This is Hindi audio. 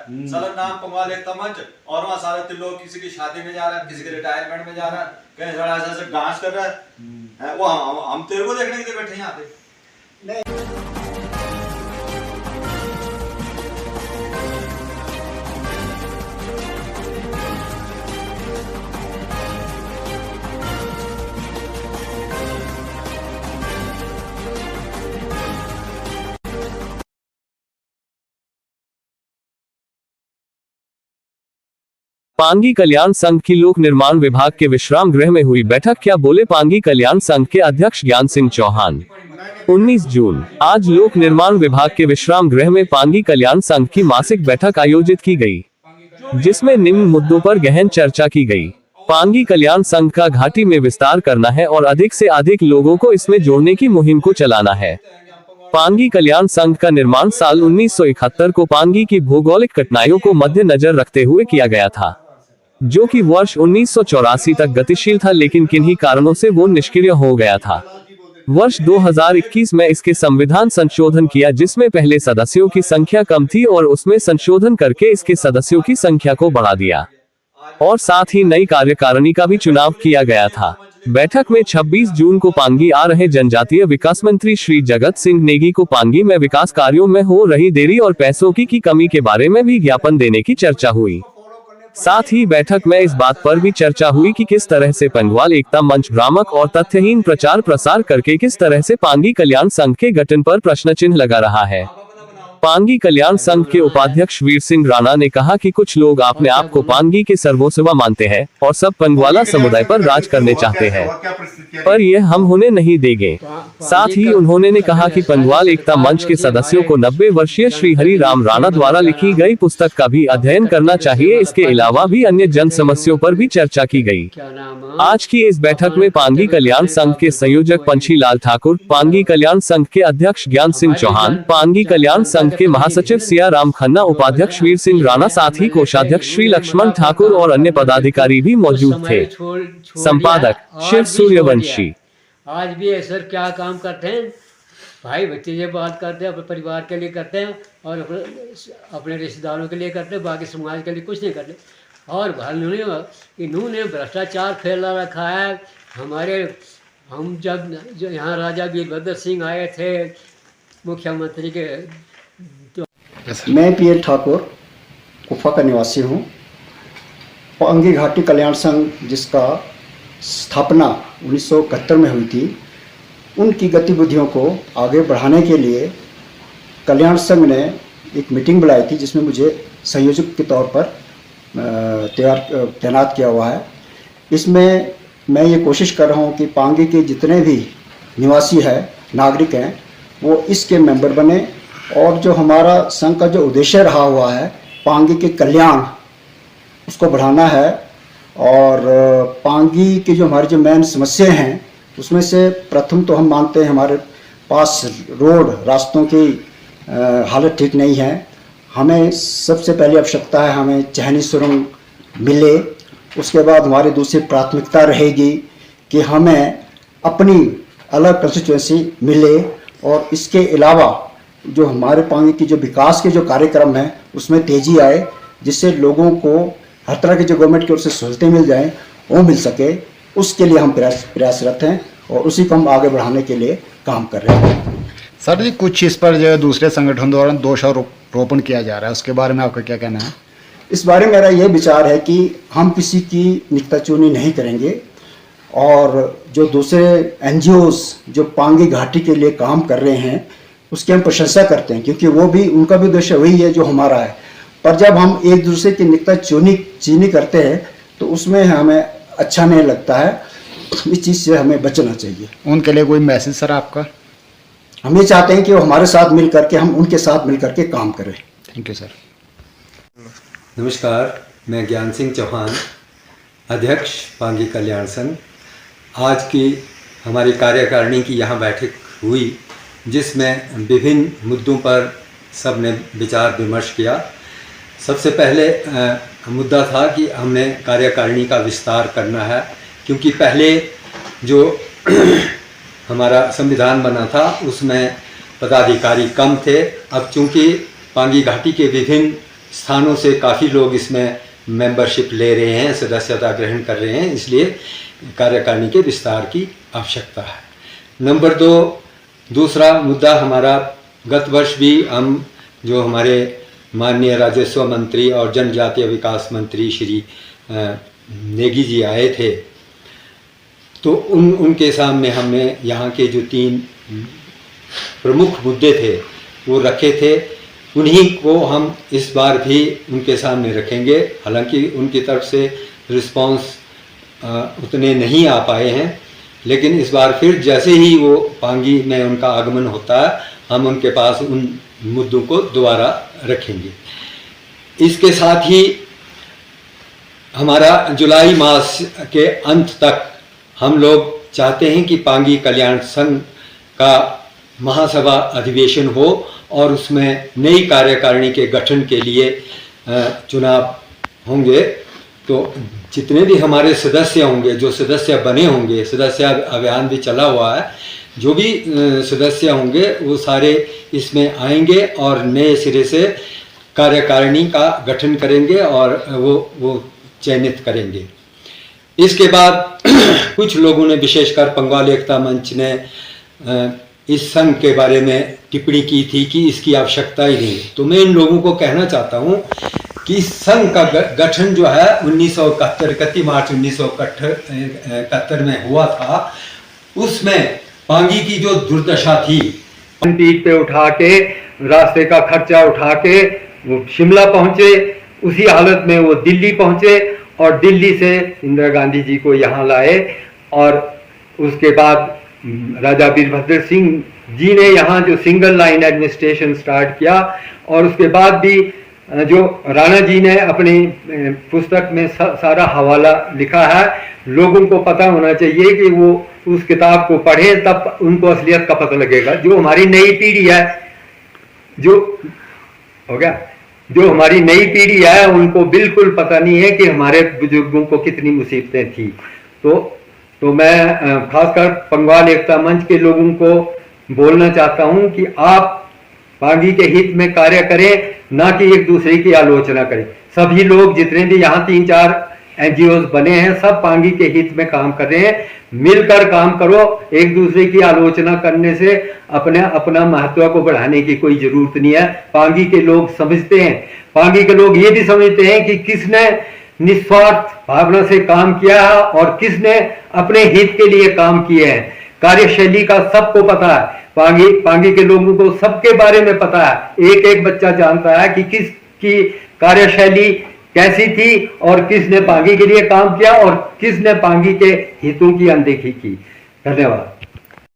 है, साला नाम पंगवाल एकता मंच, और वहाँ सारे लोग किसी की शादी में जा रहे हैं, किसी के रिटायरमेंट में जा रहा है, कहीं साला ऐसा डांस कर रहा है, वो हम तेरे को देखने के लिए बैठे यहाँ पे। पांगी कल्याण संघ की लोक निर्माण विभाग के विश्राम गृह में हुई बैठक, क्या बोले पांगी कल्याण संघ के अध्यक्ष ज्ञान सिंह चौहान। 19 जून आज लोक निर्माण विभाग के विश्राम गृह में पांगी कल्याण संघ की मासिक बैठक आयोजित की गई, जिसमें निम्न मुद्दों पर गहन चर्चा की गई। पांगी कल्याण संघ का घाटी में विस्तार करना है और अधिक से अधिक लोगों को इसमें जोड़ने की मुहिम को चलाना है। पांगी कल्याण संघ का निर्माण साल 1971 को पांगी की भौगोलिक कठिनाइयों को मद्देनजर रखते हुए किया गया था, जो कि वर्ष 1984 तक गतिशील था, लेकिन किन्हीं कारणों से वो निष्क्रिय हो गया था। वर्ष 2021 में इसके संविधान संशोधन किया, जिसमें पहले सदस्यों की संख्या कम थी और उसमें संशोधन करके इसके सदस्यों की संख्या को बढ़ा दिया और साथ ही नई कार्यकारिणी का भी चुनाव किया गया था। बैठक में 26 जून को पांगी आ रहे जनजातीय विकास मंत्री श्री जगत सिंह नेगी को पांगी में विकास कार्यों में हो रही देरी और पैसों की कमी के बारे में भी ज्ञापन देने की चर्चा हुई। साथ ही बैठक में इस बात पर भी चर्चा हुई कि किस तरह से पंगवाल एकता मंच भ्रामक और तथ्यहीन प्रचार प्रसार करके किस तरह से पांगी कल्याण संघ के गठन पर प्रश्न चिन्ह लगा रहा है। पांगी कल्याण संघ के उपाध्यक्ष वीर सिंह राणा ने कहा कि कुछ लोग अपने आप को पांगी के सर्वोसवा मानते हैं और सब पंगवाला समुदाय पर राज करने चाहते हैं, पर यह हम होने नहीं देंगे। साथ ही उन्होंने ने कहा कि पंगवाल एकता मंच के सदस्यों को 90 वर्षीय श्री हरि राम राणा द्वारा लिखी गई पुस्तक का भी अध्ययन करना चाहिए। इसके अलावा भी अन्य जन समस्याओं पर भी चर्चा की गई। आज की इस बैठक में पांगी कल्याण संघ के संयोजक पंछी लाल ठाकुर, पांगी कल्याण संघ के अध्यक्ष ज्ञान सिंह चौहान, पांगी कल्याण संघ के महासचिव सिया राम खन्ना, उपाध्यक्ष वीर सिंह राणा, साथ ही कोषाध्यक्ष श्री लक्ष्मण ठाकुर और अन्य पदाधिकारी भी मौजूद थे। संपादक शिव सूर्यवंशी। आज भी है सर, क्या काम करते हैं भाई, बच्चे ये बात करते हैं, अपने परिवार के लिए करते हैं और अपने रिश्तेदारों के लिए करते हैं, बाकी समाज के लिए कुछ नहीं करते। और इन्होंने भ्रष्टाचार फैला रखा है। हम जब यहाँ राजा वीरभद्र सिंह आए थे मुख्यमंत्री के, मैं पीएल ठाकुर कुफा का निवासी हूँ। पांगी घाटी कल्याण संघ जिसका स्थापना 1971 में हुई थी, उनकी गतिविधियों को आगे बढ़ाने के लिए कल्याण संघ ने एक मीटिंग बुलाई थी, जिसमें मुझे संयोजक के तौर पर तैनात किया हुआ है। इसमें मैं ये कोशिश कर रहा हूँ कि पांगी के जितने भी निवासी हैं, नागरिक हैं, वो इसके मेंबर बने और जो हमारा संघ का जो उद्देश्य रहा हुआ है पांगी के कल्याण, उसको बढ़ाना है। और पांगी की जो हमारी जो मेन समस्या हैं, उसमें से प्रथम तो हम मानते हैं हमारे पास रास्तों की हालत ठीक नहीं है। हमें सबसे पहली आवश्यकता है हमें चहनी सुरंग मिले। उसके बाद हमारी दूसरी प्राथमिकता रहेगी कि हमें अपनी अलग कंस्टिट्यूएंसी मिले। और इसके अलावा जो हमारे पांगी की जो विकास के जो कार्यक्रम हैं उसमें तेज़ी आए, जिससे लोगों को हर तरह की जो गवर्नमेंट की ओर से सहूलतें मिल जाएं, वो मिल सके। उसके लिए हम प्रयासरत हैं और उसी को हम आगे बढ़ाने के लिए काम कर रहे हैं। सर जी, कुछ इस पर जो दूसरे संगठन द्वारा दोषारोपण किया जा रहा है, उसके बारे में आपका क्या कहना है? इस बारे में मेरा ये विचार है कि हम किसी की नुक्ताचीनी नहीं करेंगे और जो दूसरे NGOs जो पांगी घाटी के लिए काम कर रहे हैं उसकी हम प्रशंसा करते हैं, क्योंकि वो भी, उनका भी उद्देश्य वही है जो हमारा है। पर जब हम एक दूसरे की नुक्ताचीनी करते हैं तो उसमें हमें अच्छा नहीं लगता है। इस चीज़ से हमें बचना चाहिए। उनके लिए कोई मैसेज सर आपका? हम ये चाहते हैं कि वो हमारे साथ मिल करके, हम उनके साथ मिल करके काम करें। Thank you sir. नमस्कार, मैं ज्ञान सिंह चौहान, अध्यक्ष पांगी कल्याण संघ। आज की हमारी कार्यकारिणी की यहाँ बैठक हुई, जिसमें विभिन्न मुद्दों पर सब ने विचार विमर्श किया। सबसे पहले मुद्दा था कि हमने कार्यकारिणी का विस्तार करना है, क्योंकि पहले जो हमारा संविधान बना था उसमें पदाधिकारी कम थे। अब चूँकि पांगी घाटी के विभिन्न स्थानों से काफ़ी लोग इसमें मेंबरशिप ले रहे हैं, सदस्यता ग्रहण कर रहे हैं, इसलिए कार्यकारिणी के विस्तार की आवश्यकता है। नंबर 2, दूसरा मुद्दा हमारा, गत वर्ष भी हम जो हमारे माननीय राजस्व मंत्री और जनजातीय विकास मंत्री श्री नेगी जी आए थे, तो उनके सामने हमने यहाँ के जो 3 प्रमुख मुद्दे थे वो रखे थे। उन्हीं को हम इस बार भी उनके सामने रखेंगे। हालांकि उनकी तरफ से रिस्पांस उतने नहीं आ पाए हैं, लेकिन इस बार फिर जैसे ही वो पांगी में उनका आगमन होता है, हम उनके पास उन मुद्दों को दोबारा रखेंगे। इसके साथ ही हमारा जुलाई मास के अंत तक हम लोग चाहते हैं कि पांगी कल्याण संघ का महासभा अधिवेशन हो और उसमें नई कार्यकारिणी के गठन के लिए चुनाव होंगे। तो जितने भी हमारे सदस्य होंगे, जो सदस्य बने होंगे, सदस्य अभियान भी चला हुआ है, जो भी सदस्य होंगे वो सारे इसमें आएंगे और नए सिरे से कार्यकारिणी का गठन करेंगे और वो चयनित करेंगे। इसके बाद कुछ लोगों ने, विशेषकर बंगाल एकता मंच ने इस संघ के बारे में टिप्पणी की थी कि इसकी आवश्यकता ही नहीं। तो मैं इन लोगों को कहना चाहता हूँ कि संघ का गठन जो है 1971 31 मार्च 1971 में हुआ था, उसमें पांगी की जो दुर्दशा थी, पीठ पे उठा के रास्ते का खर्चा उठा के वो शिमला पहुंचे, उसी हालत में वो दिल्ली पहुंचे और दिल्ली से इंदिरा गांधी जी को यहाँ लाए और उसके बाद राजा वीरभद्र सिंह जी ने यहाँ जो सिंगल लाइन एडमिनिस्ट्रेशन स्टार्ट किया और उसके बाद भी जो राणा जी ने अपनी पुस्तक में सारा हवाला लिखा है। लोगों को पता होना चाहिए कि वो उस किताब को पढ़े, तब उनको असलियत का पता लगेगा। जो हमारी नई पीढ़ी है, जो हो गया, जो हमारी नई पीढ़ी है उनको बिल्कुल पता नहीं है कि हमारे बुजुर्गों को कितनी मुसीबतें थी। तो मैं खासकर बंगाल एकता मंच के लोगों को बोलना चाहता हूं कि आप पांगी के हित में कार्य करें, ना कि एक दूसरे की आलोचना करें। सभी लोग जितने भी यहाँ 3-4 NGOs बने हैं, सब पांगी के हित में काम कर रहे हैं। मिलकर काम करो, एक दूसरे की आलोचना करने से अपना महत्व को बढ़ाने की कोई जरूरत नहीं है। पांगी के लोग समझते हैं, पांगी के लोग ये भी समझते हैं कि किसने निस्वार्थ भावना से काम किया है और किसने अपने हित के लिए काम किए हैं। कार्यशैली का सबको पता है, पांगी के लोगों को सबके बारे में पता है। एक एक बच्चा जानता है कि किसकी कार्यशैली कैसी थी और किसने पांगी के लिए काम किया और किसने पांगी के हितों की अनदेखी की। धन्यवाद।